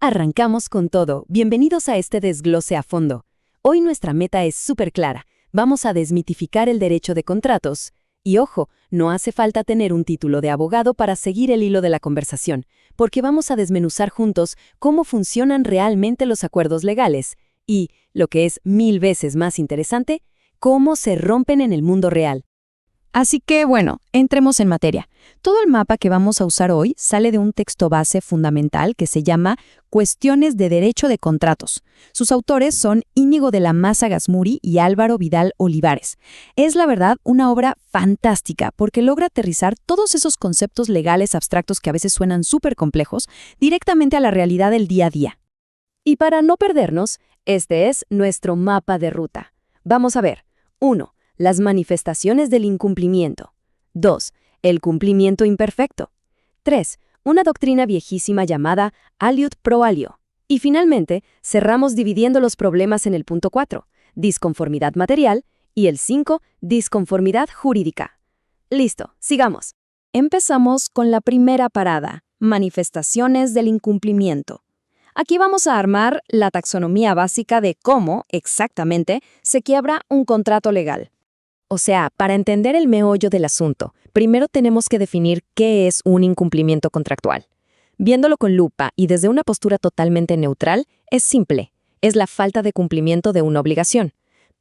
Arrancamos con todo. Bienvenidos a este desglose a fondo. Hoy nuestra meta es súper clara. Vamos a desmitificar el derecho de contratos. Y ojo, no hace falta tener un título de abogado para seguir el hilo de la conversación, porque vamos a desmenuzar juntos cómo funcionan realmente los acuerdos legales y, lo que es 1000 veces más interesante, cómo se rompen en el mundo real. Así que, bueno, entremos en materia. Todo el mapa que vamos a usar hoy sale de un texto base fundamental que se llama Cuestiones de Derecho de Contratos. Sus autores son Íñigo de la Maza Gazmuri y Álvaro Vidal Olivares. Es, la verdad, una obra fantástica porque logra aterrizar todos esos conceptos legales abstractos que a veces suenan súper complejos directamente a la realidad del día a día. Y para no perdernos, este es nuestro mapa de ruta. Vamos a ver. 1. Las manifestaciones del incumplimiento. 2. El cumplimiento imperfecto. 3. Una doctrina viejísima llamada aliud pro alio. Y finalmente, cerramos dividiendo los problemas en el punto 4, disconformidad material, y el 5, disconformidad jurídica. Listo, sigamos. Empezamos con la primera parada, manifestaciones del incumplimiento. Aquí vamos a armar la taxonomía básica de cómo, exactamente, se quiebra un contrato legal. O sea, para entender el meollo del asunto, primero tenemos que definir qué es un incumplimiento contractual. Viéndolo con lupa y desde una postura totalmente neutral, es simple. Es la falta de cumplimiento de una obligación.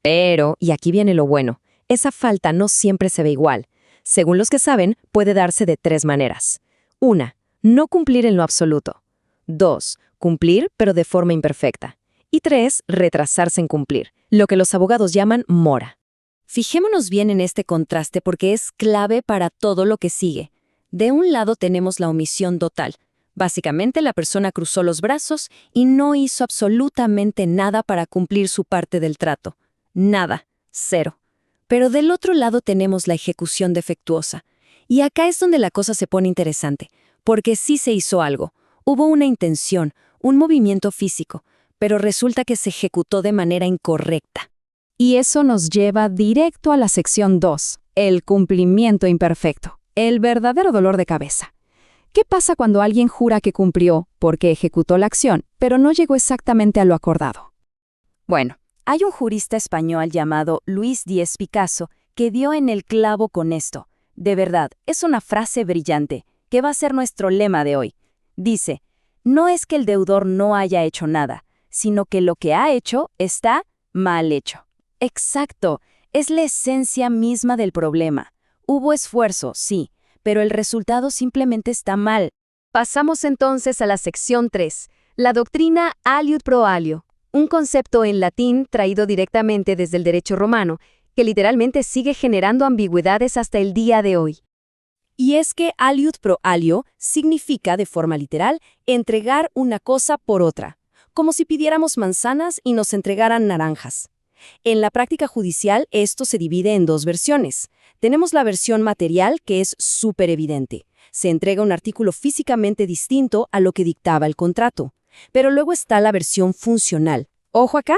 Pero, y aquí viene lo bueno, esa falta no siempre se ve igual. Según los que saben, puede darse de 3 maneras. 1. No cumplir en lo absoluto. 2. Cumplir, pero de forma imperfecta. Y 3. Retrasarse en cumplir, lo que los abogados llaman mora. Fijémonos bien en este contraste porque es clave para todo lo que sigue. De un lado tenemos la omisión total. Básicamente la persona cruzó los brazos y no hizo absolutamente nada para cumplir su parte del trato. Nada. Cero. Pero del otro lado tenemos la ejecución defectuosa. Y acá es donde la cosa se pone interesante, porque sí se hizo algo. Hubo una intención, un movimiento físico, pero resulta que se ejecutó de manera incorrecta. Y eso nos lleva directo a la sección 2, el cumplimiento imperfecto, el verdadero dolor de cabeza. ¿Qué pasa cuando alguien jura que cumplió porque ejecutó la acción, pero no llegó exactamente a lo acordado? Bueno, hay un jurista español llamado Luis Díez Picasso que dio en el clavo con esto. De verdad, es una frase brillante, que va a ser nuestro lema de hoy. Dice, no es que el deudor no haya hecho nada, sino que lo que ha hecho está mal hecho. Exacto, es la esencia misma del problema. Hubo esfuerzo, sí, pero el resultado simplemente está mal. Pasamos entonces a la sección 3, la doctrina aliud pro alio, un concepto en latín traído directamente desde el derecho romano, que literalmente sigue generando ambigüedades hasta el día de hoy. Y es que aliud pro alio significa, de forma literal, entregar una cosa por otra, como si pidiéramos manzanas y nos entregaran naranjas. En la práctica judicial, esto se divide en 2 versiones. Tenemos la versión material, que es súper evidente. Se entrega un artículo físicamente distinto a lo que dictaba el contrato. Pero luego está la versión funcional. Ojo acá.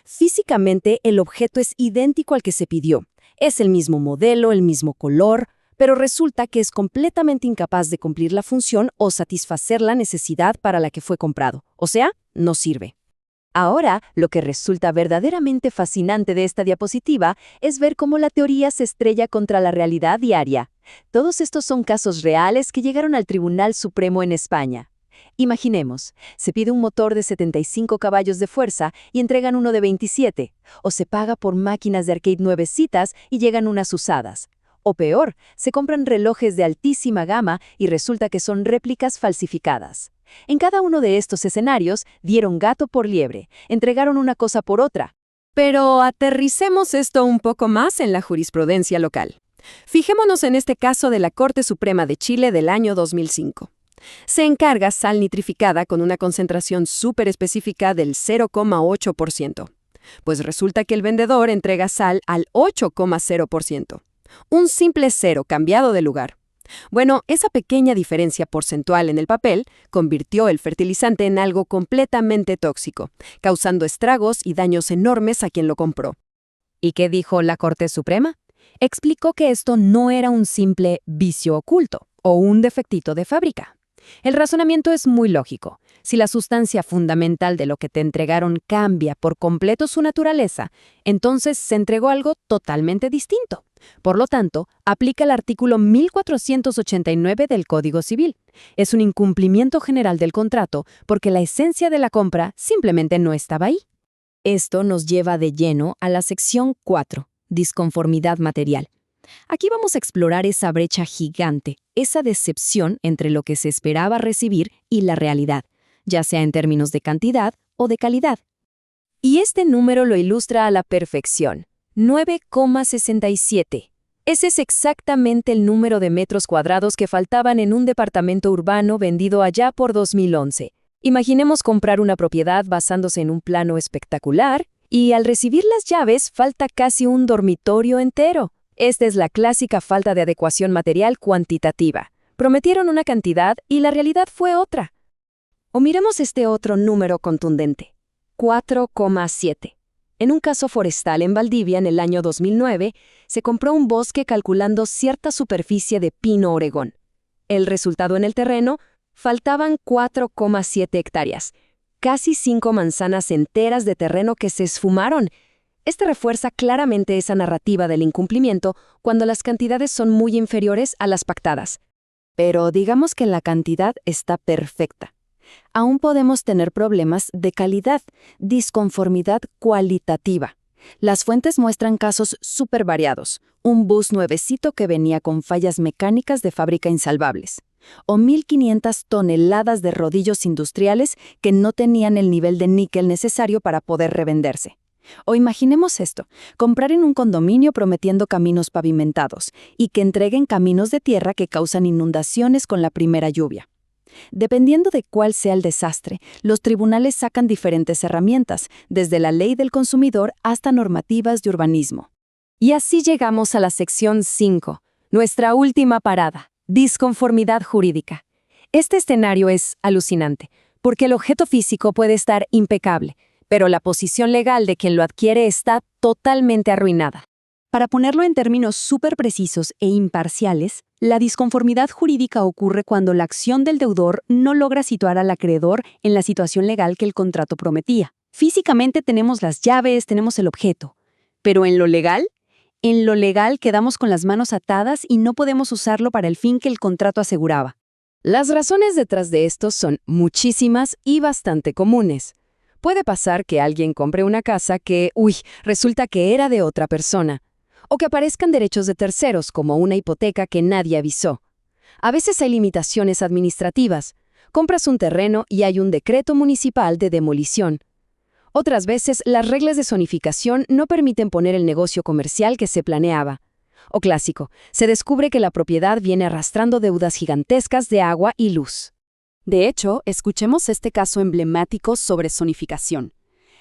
Físicamente, el objeto es idéntico al que se pidió. Es el mismo modelo, el mismo color, pero resulta que es completamente incapaz de cumplir la función o satisfacer la necesidad para la que fue comprado. O sea, no sirve. Ahora, lo que resulta verdaderamente fascinante de esta diapositiva es ver cómo la teoría se estrella contra la realidad diaria. Todos estos son casos reales que llegaron al Tribunal Supremo en España. Imaginemos, se pide un motor de 75 caballos de fuerza y entregan uno de 27, o se paga por máquinas de arcade nuevecitas y llegan unas usadas. O peor, se compran relojes de altísima gama y resulta que son réplicas falsificadas. En cada uno de estos escenarios dieron gato por liebre, entregaron una cosa por otra. Pero aterricemos esto un poco más en la jurisprudencia local. Fijémonos en este caso de la Corte Suprema de Chile del año 2005. Se encarga sal nitrificada con una concentración súper específica del 0,8%. Pues resulta que el vendedor entrega sal al 8,0%. Un simple cero cambiado de lugar. Bueno, esa pequeña diferencia porcentual en el papel convirtió el fertilizante en algo completamente tóxico, causando estragos y daños enormes a quien lo compró. ¿Y qué dijo la Corte Suprema? Explicó que esto no era un simple vicio oculto o un defectito de fábrica. El razonamiento es muy lógico. Si la sustancia fundamental de lo que te entregaron cambia por completo su naturaleza, entonces se entregó algo totalmente distinto. Por lo tanto, aplica el artículo 1489 del Código Civil. Es un incumplimiento general del contrato porque la esencia de la compra simplemente no estaba ahí. Esto nos lleva de lleno a la sección 4, disconformidad material. Aquí vamos a explorar esa brecha gigante, esa decepción entre lo que se esperaba recibir y la realidad, ya sea en términos de cantidad o de calidad. Y este número lo ilustra a la perfección, 9,67. Ese es exactamente el número de metros cuadrados que faltaban en un departamento urbano vendido allá por 2011. Imaginemos comprar una propiedad basándose en un plano espectacular y al recibir las llaves falta casi un dormitorio entero. Esta es la clásica falta de adecuación material cuantitativa. Prometieron una cantidad y la realidad fue otra. O miremos este otro número contundente, 4,7. En un caso forestal en Valdivia en el año 2009, se compró un bosque calculando cierta superficie de pino Oregón. El resultado en el terreno, faltaban 4,7 hectáreas, casi 5 manzanas enteras de terreno que se esfumaron. Este refuerza claramente esa narrativa del incumplimiento cuando las cantidades son muy inferiores a las pactadas. Pero digamos que la cantidad está perfecta. Aún podemos tener problemas de calidad, disconformidad cualitativa. Las fuentes muestran casos súper variados. Un bus nuevecito que venía con fallas mecánicas de fábrica insalvables. O 1.500 toneladas de rodillos industriales que no tenían el nivel de níquel necesario para poder revenderse. O imaginemos esto, comprar en un condominio prometiendo caminos pavimentados y que entreguen caminos de tierra que causan inundaciones con la primera lluvia. Dependiendo de cuál sea el desastre, los tribunales sacan diferentes herramientas, desde la ley del consumidor hasta normativas de urbanismo. Y así llegamos a la sección 5, nuestra última parada, disconformidad jurídica. Este escenario es alucinante, porque el objeto físico puede estar impecable, pero la posición legal de quien lo adquiere está totalmente arruinada. Para ponerlo en términos súper precisos e imparciales, la disconformidad jurídica ocurre cuando la acción del deudor no logra situar al acreedor en la situación legal que el contrato prometía. Físicamente tenemos las llaves, tenemos el objeto, pero en lo legal quedamos con las manos atadas y no podemos usarlo para el fin que el contrato aseguraba. Las razones detrás de esto son muchísimas y bastante comunes. Puede pasar que alguien compre una casa que, resulta que era de otra persona. O que aparezcan derechos de terceros, como una hipoteca que nadie avisó. A veces hay limitaciones administrativas. Compras un terreno y hay un decreto municipal de demolición. Otras veces, las reglas de zonificación no permiten poner el negocio comercial que se planeaba. O clásico, se descubre que la propiedad viene arrastrando deudas gigantescas de agua y luz. De hecho, escuchemos este caso emblemático sobre zonificación.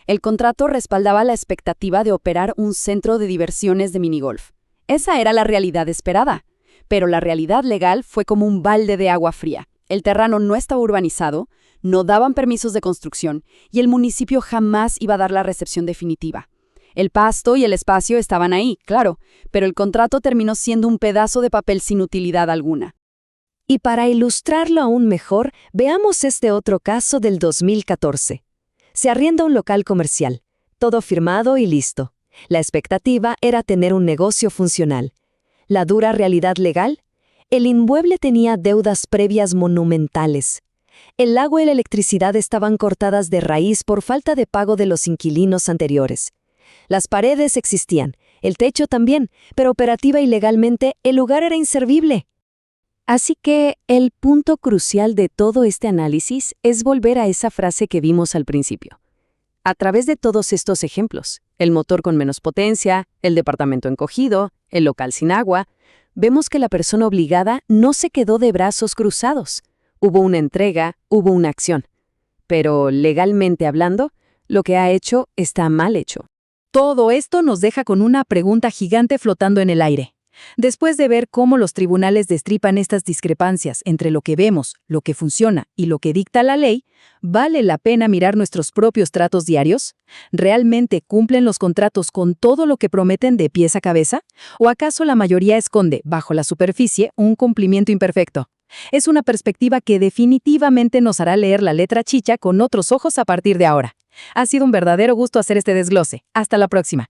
El contrato respaldaba la expectativa de operar un centro de diversiones de minigolf. Esa era la realidad esperada. Pero la realidad legal fue como un balde de agua fría. El terreno no estaba urbanizado, no daban permisos de construcción y el municipio jamás iba a dar la recepción definitiva. El pasto y el espacio estaban ahí, claro, pero el contrato terminó siendo un pedazo de papel sin utilidad alguna. Y para ilustrarlo aún mejor, veamos este otro caso del 2014. Se arrienda un local comercial, todo firmado y listo. La expectativa era tener un negocio funcional. La dura realidad legal, el inmueble tenía deudas previas monumentales. El agua y la electricidad estaban cortadas de raíz por falta de pago de los inquilinos anteriores. Las paredes existían, el techo también, pero operativa y legalmente el lugar era inservible. Así que el punto crucial de todo este análisis es volver a esa frase que vimos al principio. A través de todos estos ejemplos, el motor con menos potencia, el departamento encogido, el local sin agua, vemos que la persona obligada no se quedó de brazos cruzados. Hubo una entrega, hubo una acción. Pero legalmente hablando, lo que ha hecho está mal hecho. Todo esto nos deja con una pregunta gigante flotando en el aire. Después de ver cómo los tribunales destripan estas discrepancias entre lo que vemos, lo que funciona y lo que dicta la ley, ¿vale la pena mirar nuestros propios tratos diarios? ¿Realmente cumplen los contratos con todo lo que prometen de pies a cabeza? ¿O acaso la mayoría esconde, bajo la superficie, un cumplimiento imperfecto? Es una perspectiva que definitivamente nos hará leer la letra chicha con otros ojos a partir de ahora. Ha sido un verdadero gusto hacer este desglose. Hasta la próxima.